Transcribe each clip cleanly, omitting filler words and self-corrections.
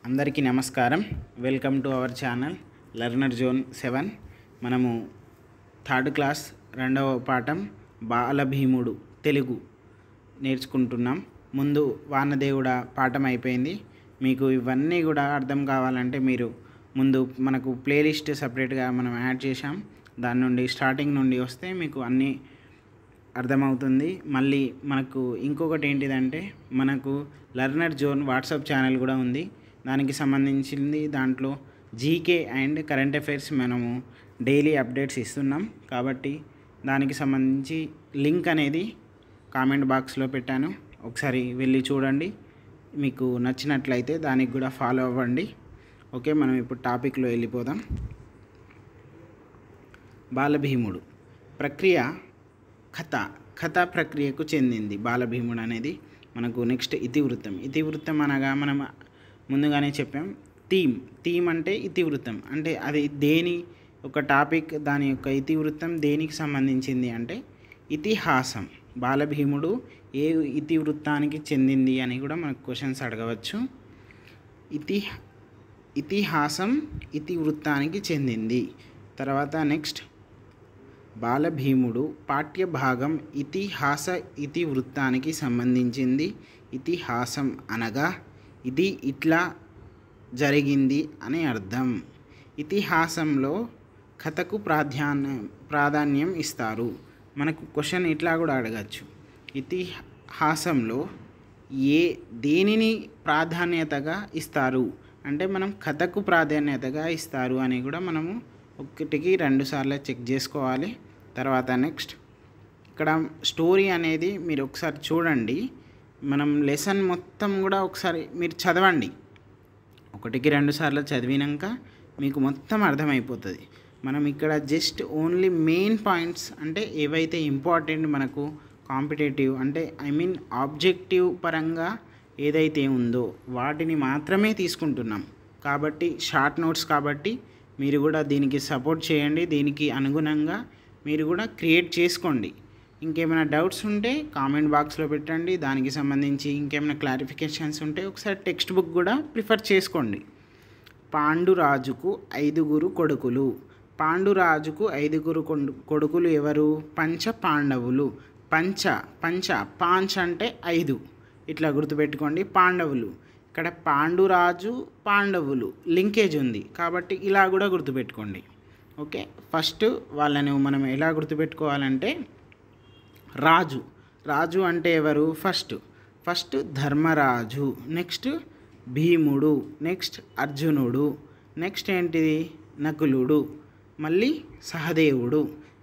అందరికీ నమస్కారం. Welcome to our channel learner zone 7. మనము థర్డ్ క్లాస్ 2వ పాఠం బాలభీముడు తెలుగు నేర్చుకుంటున్నాం. ముందు వానదేవుడ పాఠం అయిపోయింది. మీకు ఇవన్నీ కూడా అర్థం కావాలంటే మీరు ముందు మనకు ప్లేలిస్ట్ సపరేట్గా మనం యాడ్ చేశాం. దాని నుండి స్టార్టింగ్ నుండి వస్తే మీకు అన్నీ అర్థమవుతుంది. మళ్ళీ మనకు ఇంకొకటి ఏంటిదంటే మనకు లెర్నర్ జోన్ వాట్సాప్ ఛానల్ కూడా ఉంది. దానికి సంబంధించింది దాంట్లో జీకే అండ్ కరెంట్ అఫైర్స్ మనము డైలీ అప్డేట్స్ ఇస్తున్నాం. కాబట్టి దానికి సంబంధించి లింక్ అనేది కామెంట్ బాక్స్లో పెట్టాను, ఒకసారి వెళ్ళి చూడండి. మీకు నచ్చినట్లయితే దానికి కూడా ఫాలో అవ్వండి. ఓకే, మనం ఇప్పుడు టాపిక్లో వెళ్ళిపోదాం. బాలభీముడు ప్రక్రియ కథ ప్రక్రియకు చెందింది. బాలభీముడు అనేది మనకు నెక్స్ట్ ఇతివృత్తం అనగా మనం ముందుగానే చెప్పాం. థీమ్ అంటే ఇతివృత్తం, అంటే అది దేని ఒక టాపిక్, దాని యొక్క ఇతివృత్తం దేనికి సంబంధించింది అంటే ఇతిహాసం. బాలభీముడు ఏ ఇతివృత్తానికి చెందింది అని కూడా మనకు క్వశ్చన్స్ అడగవచ్చు. ఇతిహాసం ఇతివృత్తానికి చెందింది. తర్వాత నెక్స్ట్ బాలభీముడు పాఠ్యభాగం ఇతిహాస ఇతివృత్తానికి సంబంధించింది. ఇతిహాసం అనగా ఇది ఇట్లా జరిగింది అని అర్థం. ఇతిహాసంలో కథకు ప్రాధాన్యం ఇస్తారు. మనకు క్వశ్చన్ ఇట్లా కూడా అడగచ్చు, ఇతిహాసంలో దేనిని ప్రాధాన్యతగా ఇస్తారు అంటే మనం కథకు ప్రాధాన్యతగా ఇస్తారు అని కూడా మనము 1-2 సార్లు చెక్ చేసుకోవాలి. తర్వాత నెక్స్ట్ ఇక్కడ స్టోరీ అనేది మీరు ఒకసారి చూడండి. మనం లెసన్ మొత్తం కూడా ఒకసారి మీరు చదవండి. 1-2 సార్లు చదివినాక మీకు మొత్తం అర్థమైపోతుంది. మనం ఇక్కడ జస్ట్ ఓన్లీ మెయిన్ పాయింట్స్ అంటే ఏవైతే ఇంపార్టెంట్ మనకు కాంపిటేటివ్ అంటే ఆబ్జెక్టివ్ పరంగా ఏదైతే ఉందో వాటిని మాత్రమే తీసుకుంటున్నాం. కాబట్టి షార్ట్ నోట్స్ కాబట్టి మీరు కూడా దీనికి సపోర్ట్ చేయండి. దీనికి అనుగుణంగా మీరు కూడా క్రియేట్ చేసుకోండి. ఇంకేమైనా డౌట్స్ ఉంటే కామెంట్ బాక్స్లో పెట్టండి. దానికి సంబంధించి ఇంకేమైనా క్లారిఫికేషన్స్ ఉంటే ఒకసారి టెక్స్ట్ బుక్ కూడా ప్రిఫర్ చేసుకోండి. పాండురాజుకు 5 కొడుకులు. పాండురాజుకు 5 కొడుకులు ఎవరు? పంచ పాండవులు. పాంచ్ అంటే 5, ఇట్లా గుర్తుపెట్టుకోండి. పాండవులు, ఇక్కడ పాండురాజు పాండవులు లింకేజ్ ఉంది కాబట్టి ఇలా కూడా గుర్తుపెట్టుకోండి. ఓకే, ఫస్ట్ వాళ్ళని మనం ఎలా గుర్తుపెట్టుకోవాలంటే రాజు అంటే ఎవరు? ఫస్ట్ ధర్మరాజు, నెక్స్ట్ భీముడు, నెక్స్ట్ అర్జునుడు, నెక్స్ట్ ఏంటిది? నకులుడు, మళ్ళీ సహదేవుడు.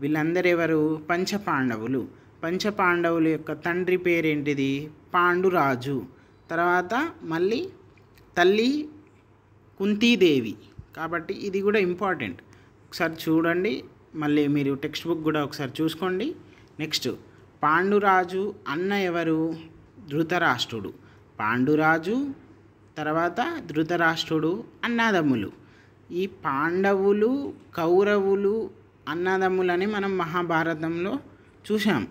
వీళ్ళందరూ ఎవరు? పంచపాండవులు. పంచపాండవుల యొక్క తండ్రి పేరేంటిది? పాండురాజు. తర్వాత మళ్ళీ తల్లి కుంతీదేవి. కాబట్టి ఇది కూడా ఇంపార్టెంట్, ఒకసారి చూడండి. మళ్ళీ మీరు టెక్స్ట్ బుక్ కూడా ఒకసారి చూసుకోండి. నెక్స్ట్ పాండురాజు అన్న ఎవరు? ధృతరాష్ట్రుడు. పాండురాజు తర్వాత ధృతరాష్ట్రుడు అన్నదమ్ములు. ఈ పాండవులు కౌరవులు అన్నదమ్ములని మనం మహాభారతంలో చూసాం.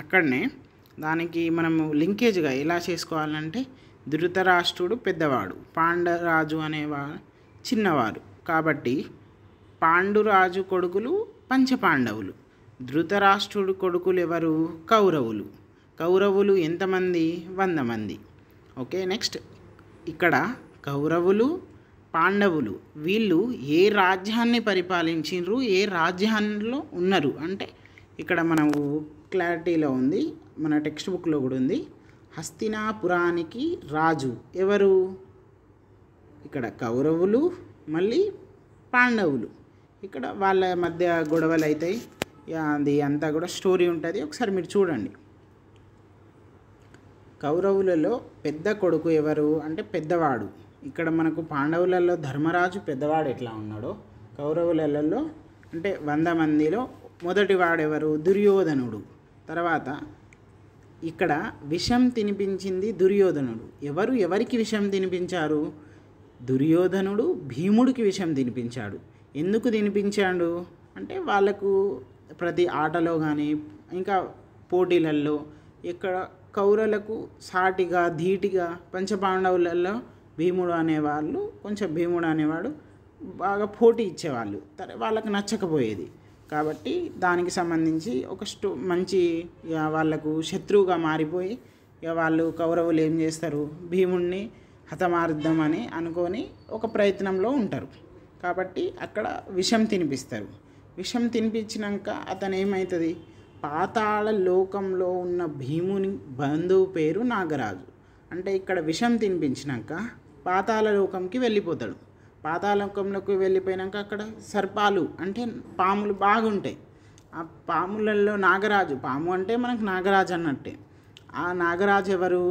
అక్కడనే దానికి మనము లింకేజ్గా ఎలా చేసుకోవాలంటే ధృతరాష్ట్రుడు పెద్దవాడు, పాండురాజు అనేవాడు చిన్నవాడు. కాబట్టి పాండురాజు కొడుకులు పంచపాండవులు. ధృతరాష్ట్రుడు కొడుకులు ఎవరు? కౌరవులు. కౌరవులు ఎంతమంది? 100 మంది. ఓకే, నెక్స్ట్ ఇక్కడ కౌరవులు పాండవులు వీళ్ళు ఏ రాజ్యాన్ని పరిపాలించిండ్రు, ఏ రాజ్యాల్లో ఉన్నారు అంటే ఇక్కడ మనము క్లారిటీలో ఉంది, మన టెక్స్ట్ బుక్లో కూడా ఉంది. హస్తినాపురానికి రాజు ఎవరు? ఇక్కడ కౌరవులు మళ్ళీ పాండవులు. ఇక్కడ వాళ్ళ మధ్య గొడవలు అవుతాయి, అది అంతా కూడా స్టోరీ ఉంటుంది. ఒకసారి మీరు చూడండి. కౌరవులలో పెద్ద కొడుకు ఎవరు అంటే పెద్దవాడు. ఇక్కడ మనకు పాండవులలో ధర్మరాజు పెద్దవాడు ఎట్లా ఉన్నాడో కౌరవులలో అంటే 100 మందిలో మొదటివాడు ఎవరు? దుర్యోధనుడు. తర్వాత ఇక్కడ విషం తినిపించింది దుర్యోధనుడు. ఎవరికి విషం తినిపించారు? దుర్యోధనుడు భీముడికి విషం తినిపించాడు. ఎందుకు తినిపించాడు అంటే వాళ్ళకు ప్రతి ఆటలో కానీ ఇంకా పోటీలలో ఇక్కడ కౌరవులకు సాటిగా ధీటిగా పంచపాండవులలో భీముడు అనేవాడు బాగా పోటీ ఇచ్చేవాళ్ళు, వాళ్ళకి నచ్చకపోయేది. కాబట్టి దానికి సంబంధించి ఒక మంచి వాళ్ళకు శత్రువుగా మారిపోయి వాళ్ళు కౌరవులు ఏం చేస్తారు, భీముడిని హతమార్దామని అనుకొని ఒక ప్రయత్నంలో ఉంటారు. కాబట్టి అక్కడ విషం తినిపిస్తారు. విషం తినిపించినాక అతను ఏమవుతుంది, పాతాళ లోకంలో ఉన్న భీముని బంధువు పేరు నాగరాజు. అంటే ఇక్కడ విషం తినిపించినాక పాతాళ లోకంకి వెళ్ళిపోతాడు. పాతాళ లోకంలోకి వెళ్ళిపోయినాక అక్కడ సర్పాలు అంటే పాములు బాగుంటాయి. ఆ పాములలో నాగరాజు, పాము అంటే మనకు నాగరాజు అన్నట్టే. ఆ నాగరాజు ఎవరు,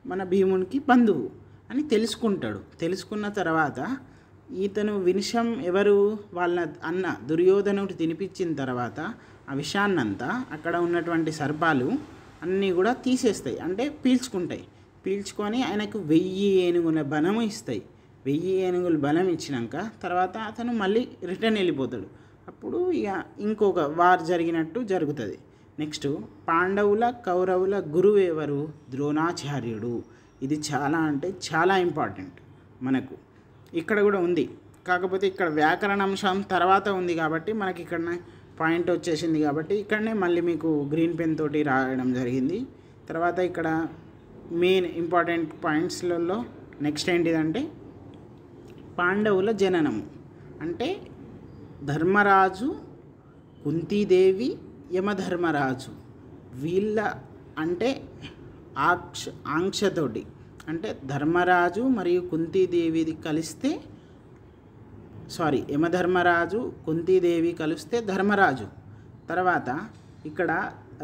మన భీమునికి బంధువు అని తెలుసుకుంటాడు. తెలుసుకున్న తర్వాత ఇతను విషం ఎవరు, వాళ్ళ అన్న దుర్యోధనుడు తినిపించిన తర్వాత ఆ విషాన్నంతా అక్కడ ఉన్నటువంటి సర్పాలు అన్నీ కూడా తీసేస్తాయి, అంటే పీల్చుకుంటాయి. పీల్చుకొని ఆయనకు 1000 ఏనుగుల బలము ఇస్తాయి. 1000 ఏనుగుల బలం ఇచ్చినాక తర్వాత అతను మళ్ళీ రిటర్న్ వెళ్ళిపోతాడు. అప్పుడు ఇక ఇంకొక వార్ జరిగినట్టు జరుగుతుంది. నెక్స్ట్ పాండవుల కౌరవుల గురువు ఎవరు, ద్రోణాచార్యుడు. ఇది చాలా అంటే చాలా ఇంపార్టెంట్ మనకు. ఇక్కడ కూడా ఉంది, కాకపోతే ఇక్కడ వ్యాకరణ అంశం తర్వాత ఉంది కాబట్టి మనకి ఇక్కడ పాయింట్ వచ్చేసింది. కాబట్టి ఇక్కడనే మళ్ళీ మీకు గ్రీన్ పెన్ తోటి రాయడం జరిగింది. తర్వాత ఇక్కడ మెయిన్ ఇంపార్టెంట్ పాయింట్స్లలో నెక్స్ట్ ఏంటిదంటే పాండవుల జననము. అంటే ధర్మరాజు, కుంతీదేవి, యమధర్మరాజు వీళ్ళ అంటే ఆంక్షతోటి, అంటే ధర్మరాజు మరియు కుంతీదేవిది కలిస్తే యమధర్మరాజు కుంతీదేవి కలిస్తే ధర్మరాజు. తర్వాత ఇక్కడ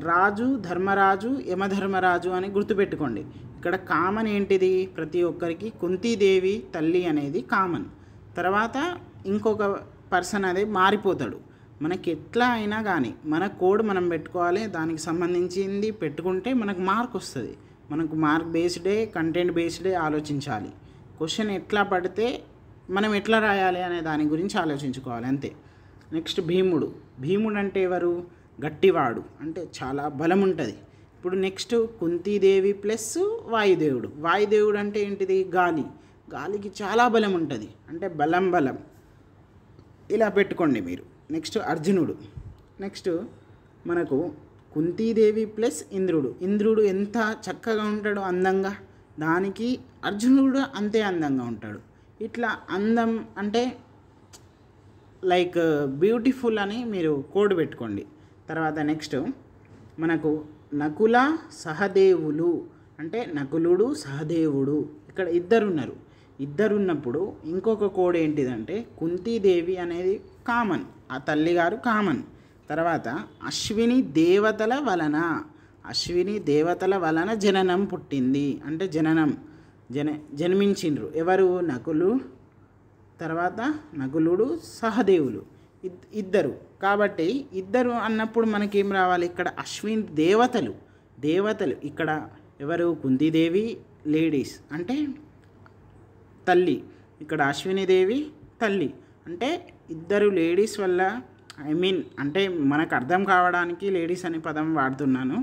రాజు, ధర్మరాజు, యమధర్మరాజు అని గుర్తుపెట్టుకోండి. ఇక్కడ కామన్ ఏంటిది, ప్రతి ఒక్కరికి కుంతీదేవి తల్లి అనేది కామన్. తర్వాత ఇంకొక పర్సన్ అనేది మారిపోతాడు. మనకి ఎట్లా అయినా కానీ మన కోడ్ మనం పెట్టుకోవాలి, దానికి సంబంధించింది పెట్టుకుంటే మనకు మార్క్ వస్తుంది. మనకు మార్క్ బేస్డే, కంటెంట్ బేస్డే ఆలోచించాలి. క్వశ్చన్ ఎట్లా పడితే మనం ఎట్లా రాయాలి అనే దాని గురించి ఆలోచించుకోవాలి అంతే. నెక్స్ట్ భీముడు అంటే ఎవరు, గట్టివాడు, అంటే చాలా బలం ఉంటుంది. ఇప్పుడు నెక్స్ట్ కుంతీదేవి ప్లస్ వాయుదేవుడు అంటే ఏంటిది, గాలికి చాలా బలం ఉంటుంది, అంటే బలం ఇలా పెట్టుకోండి మీరు. నెక్స్ట్ అర్జునుడు. నెక్స్ట్ మనకు కుంతీదేవి ప్లస్ ఇంద్రుడు ఎంత చక్కగా ఉంటాడు అందంగా, దానికి అర్జునుడు అంతే అందంగా ఉంటాడు. ఇట్లా అందం అంటే లైక్ బ్యూటిఫుల్ అని మీరు కోడ్ పెట్టుకోండి. తర్వాత నెక్స్ట్ మనకు నకుల సహదేవులు, అంటే నకులుడు సహదేవుడు. ఇక్కడ ఇద్దరు ఉన్నప్పుడు ఇంకొక కోడ్ ఏంటిదంటే కుంతీదేవి అనేది కామన్, ఆ తల్లిగారు కామన్. తర్వాత అశ్విని దేవతల వలన జననం పుట్టింది, అంటే జన్మించిండ్రు ఎవరు, నకులు, తర్వాత నకులుడు సహదేవులు ఇద్దరు. కాబట్టి ఇద్దరు అన్నప్పుడు మనకేం రావాలి, ఇక్కడ అశ్విని దేవతలు ఇక్కడ ఎవరు, కుంతీదేవి లేడీస్ అంటే తల్లి, ఇక్కడ అశ్వినిదేవి తల్లి. అంటే ఇద్దరు లేడీస్ వల్ల అంటే మనకు అర్థం కావడానికి లేడీస్ అనే పదం వాడుతున్నాను.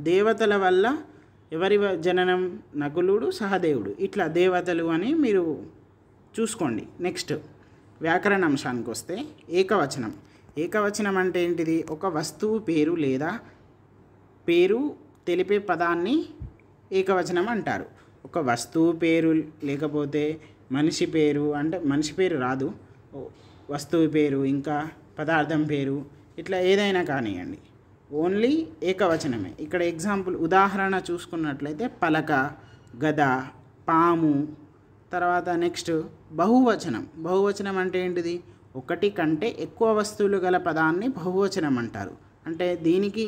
దేవతల వల్ల ఎవరి జననం, నకులుడు సహదేవుడు, ఇట్లా దేవతలు అని మీరు చూసుకోండి. నెక్స్ట్ వ్యాకరణ అంశానికి వస్తే ఏకవచనం అంటే ఏంటిది, ఒక వస్తువు పేరు లేదా పేరు తెలిపే పదాన్ని ఏకవచనం అంటారు. ఒక వస్తువు పేరు లేకపోతే మనిషి పేరు, అంటే మనిషి పేరు రాదు, వస్తువు పేరు ఇంకా పదార్థం పేరు ఇట్లా ఏదైనా కానివ్వండి, ఓన్లీ ఏకవచనమే. ఇక్కడ ఎగ్జాంపుల్ ఉదాహరణ చూసుకున్నట్లయితే పలక, గద, పాము. తర్వాత నెక్స్ట్ బహువచనం అంటే ఏంటిది, ఒకటి కంటే ఎక్కువ వస్తువులు గల పదాన్ని బహువచనం అంటారు. అంటే దీనికి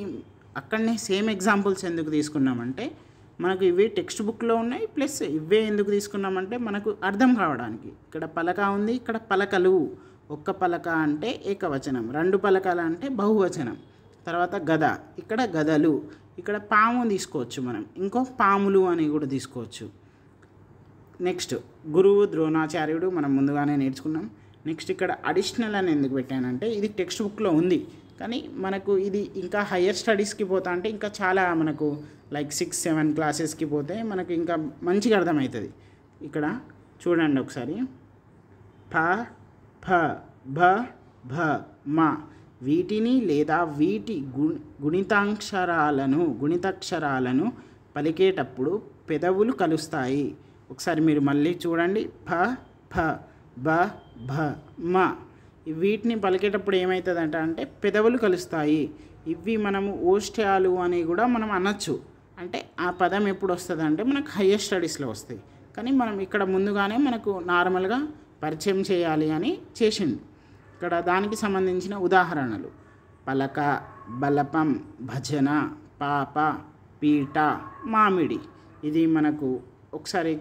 అక్కడనే సేమ్ ఎగ్జాంపుల్స్ ఎందుకు తీసుకున్నామంటే మనకు ఇవి టెక్స్ట్ బుక్లో ఉన్నాయి, ప్లస్ ఇవే ఎందుకు తీసుకున్నామంటే మనకు అర్థం కావడానికి. ఇక్కడ పలక ఉంది, ఇక్కడ పలకలు. ఒక్క పలక అంటే ఏకవచనం, 2 పలకలు అంటే బహువచనం. తర్వాత గద, ఇక్కడ గదలు. ఇక్కడ పాము తీసుకోవచ్చు మనం, ఇంకో పాములు అని కూడా తీసుకోవచ్చు. నెక్స్ట్ గురువు, ద్రోణాచార్యుడు మనం ముందుగానే నేర్చుకున్నాం. నెక్స్ట్ ఇక్కడ అడిషనల్ అని ఎందుకు పెట్టానంటే ఇది టెక్స్ట్ బుక్లో ఉంది, కానీ మనకు ఇది ఇంకా హయ్యర్ స్టడీస్కి పోతా అంటే ఇంకా చాలా మనకు లైక్ 6-7 క్లాసెస్కి పోతే మనకు ఇంకా మంచిగా అర్థమవుతుంది. ఇక్కడ చూడండి ఒకసారి, ప ఫ భ భ మ వీటిని లేదా వీటి గుణితాక్షరాలను పలికేటప్పుడు పెదవులు కలుస్తాయి. ఒకసారి మీరు మళ్ళీ చూడండి, ఫ ఫ బ భ మ వీటిని పలికేటప్పుడు ఏమవుతుందంట అంటే పెదవులు కలుస్తాయి. ఇవి మనము ఓష్ట్యాలు అని కూడా మనం అనొచ్చు. అంటే ఆ పదం ఎప్పుడు వస్తుంది అంటే మనకు హయ్యర్ స్టడీస్లో వస్తాయి. కానీ మనం ఇక్కడ ముందుగానే మనకు నార్మల్గా పరిచయం చేయాలి అని చేసిండు. ఇక్కడ దానికి సంబంధించిన ఉదాహరణలు పలక, బలపం, భజన, పాప, పీట, మామిడి. ఇది మనకు ఒకసారి